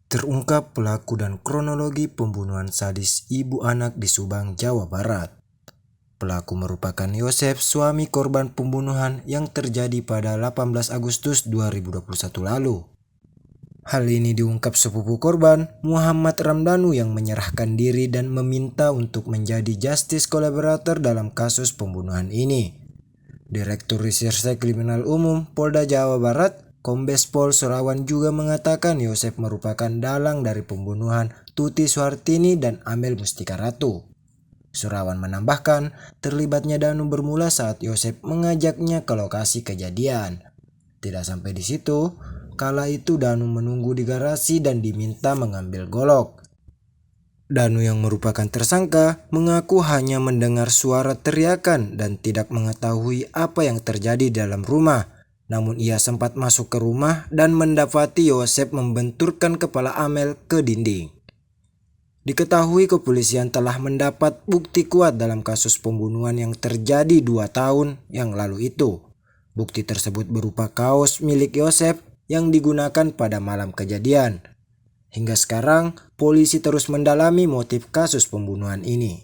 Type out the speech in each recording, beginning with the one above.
Terungkap pelaku dan kronologi pembunuhan sadis ibu anak di Subang, Jawa Barat. Pelaku merupakan Yosef, suami korban pembunuhan yang terjadi pada 18 Agustus 2021 lalu. Hal ini diungkap sepupu korban, Muhammad Ramdhanu, yang menyerahkan diri dan meminta untuk menjadi justice collaborator dalam kasus pembunuhan ini. Direktur Reserse Kriminal Umum Polda Jawa Barat, Kombes Pol Surawan, juga mengatakan Yosef merupakan dalang dari pembunuhan Tuti Suhartini dan Amel Mustika Ratu. Surawan menambahkan, terlibatnya Danu bermula saat Yosef mengajaknya ke lokasi kejadian. Tidak sampai di situ, kala itu Danu menunggu di garasi dan diminta mengambil golok. Danu yang merupakan tersangka mengaku hanya mendengar suara teriakan dan tidak mengetahui apa yang terjadi dalam rumah. Namun ia sempat masuk ke rumah dan mendapati Yosef membenturkan kepala Amel ke dinding. Diketahui kepolisian telah mendapat bukti kuat dalam kasus pembunuhan yang terjadi 2 tahun yang lalu itu. Bukti tersebut berupa kaos milik Yosef yang digunakan pada malam kejadian. Hingga sekarang, polisi terus mendalami motif kasus pembunuhan ini.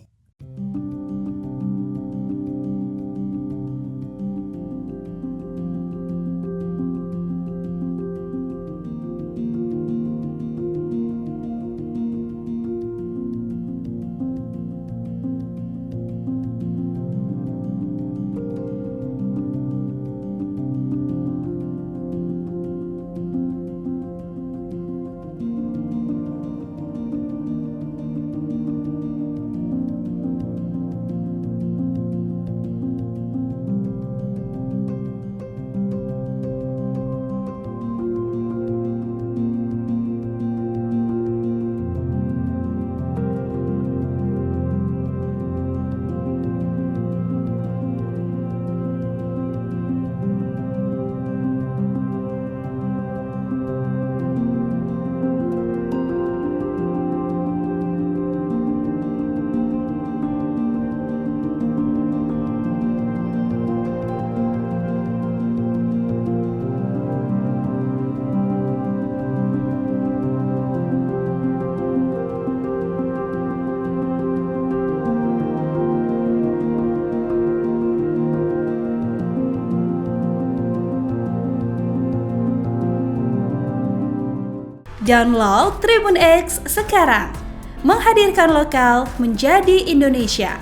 Download Tribun X sekarang, menghadirkan lokal menjadi Indonesia.